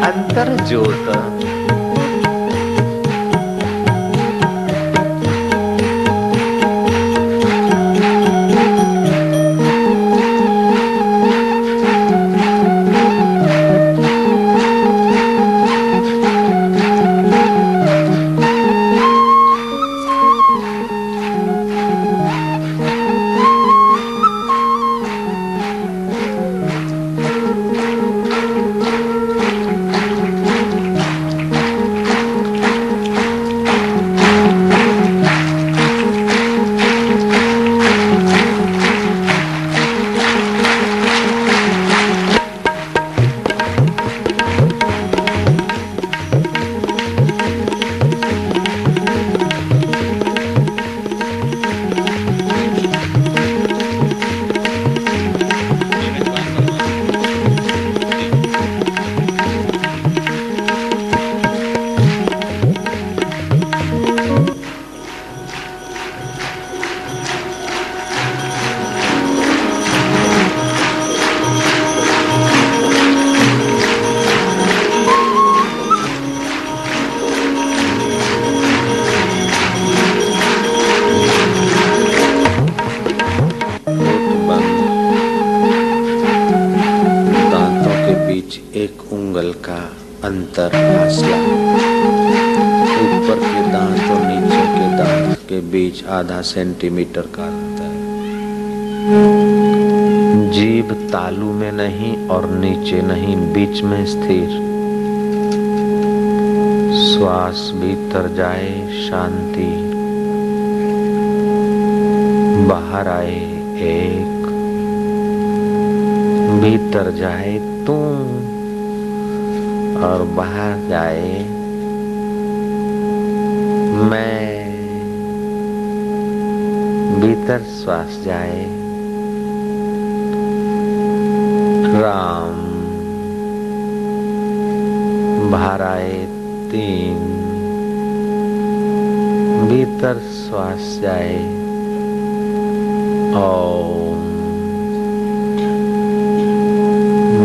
अंतर ज्योत। एक उंगल का अंतर फासला, ऊपर के दांत और नीचे के दांत के बीच आधा सेंटीमीटर का अंतर। जीभ तालू में नहीं और नीचे नहीं, बीच में स्थिर। श्वास भीतर जाए शांति, बाहर आए एक, भीतर जाए तू और बाहर जाए मैं। भीतर श्वास जाए राम, बाहर आए 3, भीतर श्वास जाए ओम,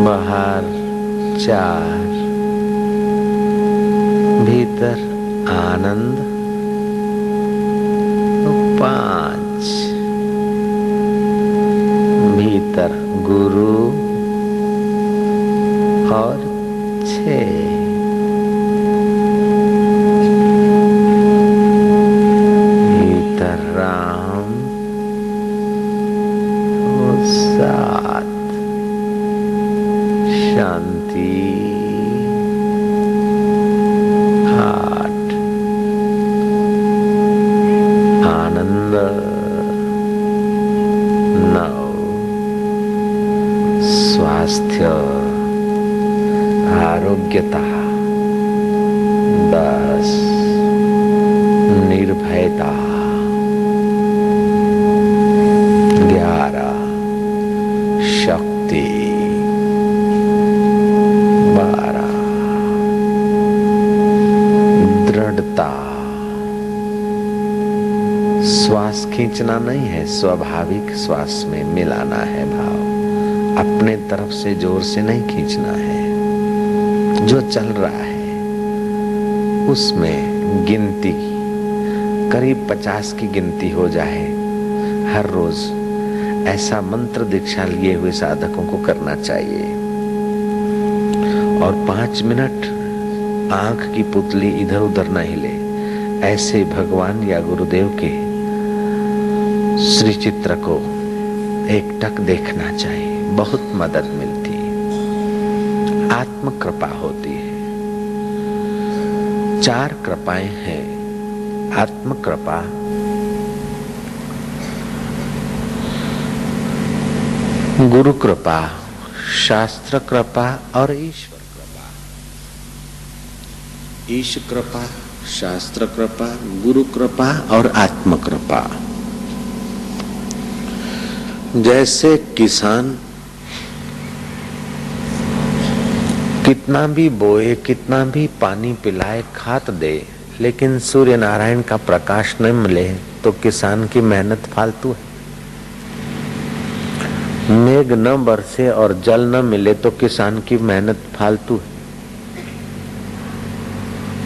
बाहर 4, भीतर आनंद 5, भीतर गुरु और 6, भीतर राम और 7, शांति 8, आनंद 9, स्वास्थ्य आरोग्यता 10, निर्भयता 11, शक्ति 12, दृढ़ता। श्वास खींचना नहीं है, स्वाभाविक श्वास में मिलाना है भाव, अपने तरफ से जोर से नहीं खींचना है। जो चल रहा है उसमें गिनती करीब 50 की गिनती हो जाए हर रोज, ऐसा मंत्र दीक्षा लिए हुए साधकों को करना चाहिए। और 5 मिनट आंख की पुतली इधर उधर न हिले, ऐसे भगवान या गुरुदेव के श्री चित्र को एकटक देखना चाहिए, बहुत मदद मिलती है, आत्म कृपा होती है। 4 कृपाएं हैं, आत्म कृपा, गुरु कृपा, शास्त्र कृपा और ईश्वर कृपा। ईश कृपा, शास्त्र कृपा, गुरु कृपा और आत्म कृपा। जैसे किसान कितना भी बोए, कितना भी पानी पिलाए, खाद दे, लेकिन सूर्य नारायण का प्रकाश न मिले तो किसान की मेहनत फालतू है। मेघ न बरसे और जल न मिले तो किसान की मेहनत फालतू है।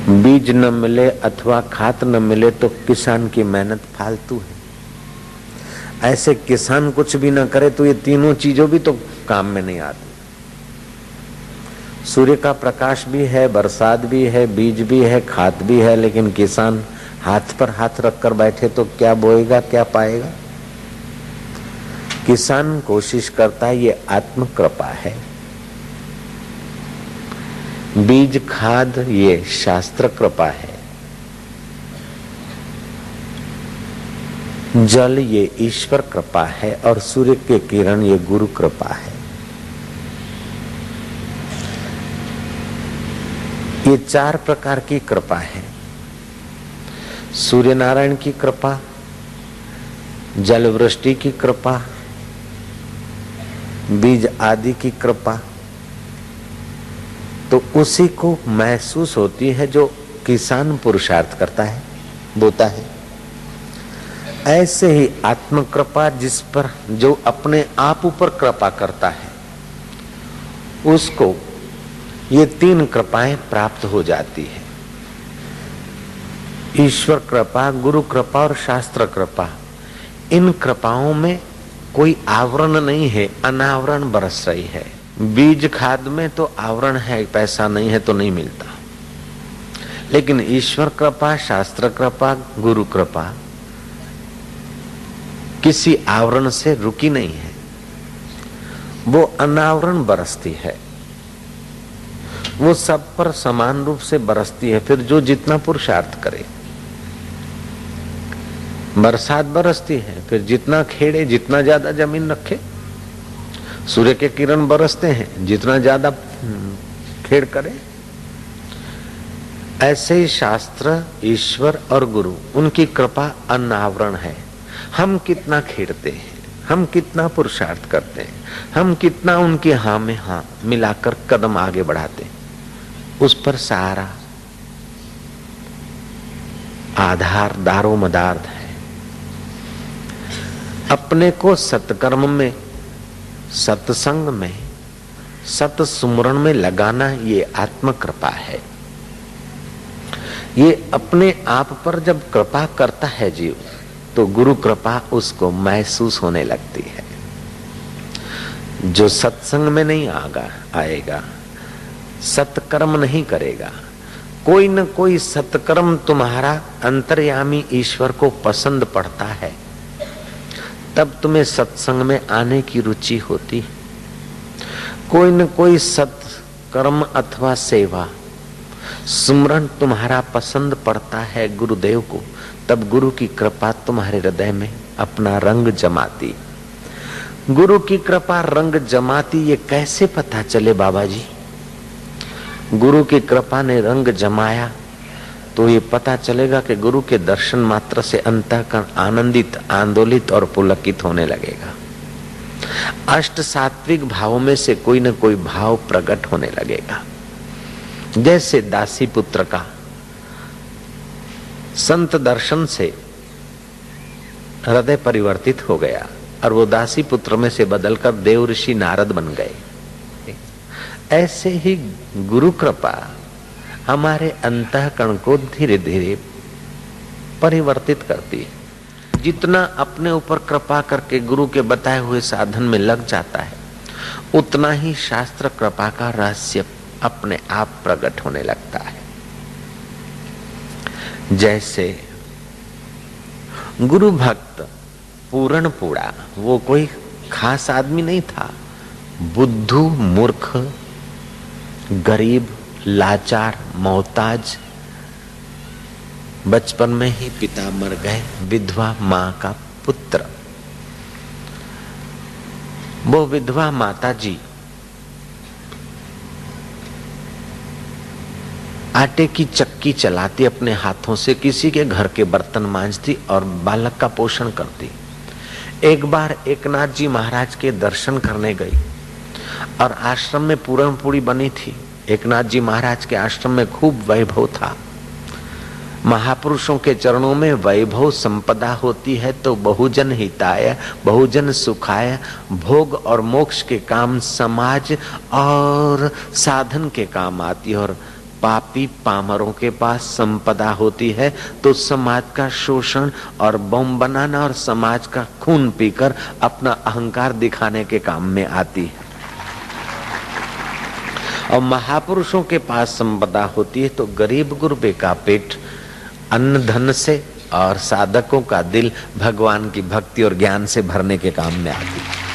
बीज न मिले अथवा खाद न मिले तो किसान की मेहनत फालतू है। ऐसे किसान कुछ भी न करे तो ये तीनों चीजों भी तो काम में नहीं आती। सूर्य का प्रकाश भी है, बरसात भी है, बीज भी है, खाद भी है, लेकिन किसान हाथ पर हाथ रखकर बैठे तो क्या बोएगा, क्या पाएगा। किसान कोशिश करता है, ये आत्म कृपा है। बीज खाद ये शास्त्र कृपा है। जल ये ईश्वर कृपा है और सूर्य के किरण ये गुरु कृपा है। ये 4 प्रकार की कृपा है। सूर्य नारायण की कृपा, जल वृष्टि की कृपा, बीज आदि की कृपा तो उसी को महसूस होती है जो किसान पुरुषार्थ करता है, बोता है। ऐसे ही आत्म कृपा, जिस पर जो अपने आप ऊपर कृपा करता है उसको ये 3 कृपाएं प्राप्त हो जाती है। ईश्वर कृपा, गुरु कृपा और शास्त्र कृपा। इन कृपाओं में कोई आवरण नहीं है, अनावरण बरस रही है। बीज खाद में तो आवरण है, पैसा नहीं है तो नहीं मिलता, लेकिन ईश्वर कृपा, शास्त्र कृपा, गुरु कृपा किसी आवरण से रुकी नहीं है, वो अनावरण बरसती है, वो सब पर समान रूप से बरसती है। फिर जो जितना पुरुषार्थ करे, बरसात बरसती है, फिर जितना खेड़े, जितना ज्यादा जमीन रखे। सूर्य के किरण बरसते हैं, जितना ज्यादा खेड़ करे। ऐसे ही शास्त्र, ईश्वर और गुरु, उनकी कृपा अनावरण है। हम कितना खेड़ते हैं, हम कितना पुरुषार्थ करते हैं, हम कितना उनके हाँ में हाँ मिलाकर कदम आगे बढ़ाते हैं, उस पर सारा आधार दारो मदार है। अपने को सत्कर्म में, सत्संग में, सत सुमरण में लगाना ये आत्म कृपा है। ये अपने आप पर जब कृपा करता है जीव तो गुरु कृपा उसको महसूस होने लगती है। जो सत्संग में नहीं आएगा, सत्कर्म नहीं करेगा, कोई न कोई सत्कर्म तुम्हारा अंतर्यामी ईश्वर को पसंद पड़ता है, तब तुम्हें सत्संग में आने की रुचि होती। कोई न कोई सत्कर्म अथवा सेवा, सुमरन तुम्हारा पसंद पड़ता है गुरुदेव को, तब गुरु की कृपा तुम्हारे हृदय में अपना रंग जमाती। गुरु की कृपा रंग जमाती, ये कैसे पता चले बाबा जी? गुरु की कृपा ने रंग जमाया तो ये पता चलेगा कि गुरु के दर्शन मात्र से अंतःकरण आनंदित, आंदोलित और पुलकित होने लगेगा। अष्ट सात्विक भावों में से कोई न कोई भाव प्रकट होने लगेगा। जैसे दासी पुत्र का संत दर्शन से हृदय परिवर्तित हो गया और वो दासी पुत्र में से बदलकर देव ऋषि नारद बन गए, ऐसे ही गुरु कृपा हमारे अंतःकरण को धीरे धीरे परिवर्तित करती है। जितना अपने ऊपर कृपा करके गुरु के बताए हुए साधन में लग जाता है, उतना ही शास्त्र कृपा का रहस्य अपने आप प्रकट होने लगता है। जैसे गुरु भक्त पूरण पूड़ा, वो कोई खास आदमी नहीं था, बुद्धू, मूर्ख, गरीब, लाचार, मोहताज, बचपन में ही पिता मर गए, विधवा मां का पुत्र। वो विधवा माता जी आटे की चक्की चलाती अपने हाथों से, किसी के घर के बर्तन मांजती और बालक का पोषण करती। एक बार एकनाथ जी महाराज के दर्शन करने गई और आश्रम में पूरण पूरी बनी थी। एकनाथ जी महाराज के आश्रम में खूब वैभव था। महापुरुषों के चरणों में वैभव संपदा होती है तो बहुजन हिताय, बहुजन सुखाय, भोग और मोक्ष के काम, समाज और साधन के काम आती है। और पापी पामरों के पास संपदा होती है तो समाज का शोषण और बम बनाना और समाज का खून पीकर अपना अहंकार दिखाने के काम में आती है। और महापुरुषों के पास संपदा होती है तो गरीब गुरबे का पेट अन्न धन से और साधकों का दिल भगवान की भक्ति और ज्ञान से भरने के काम में आती है।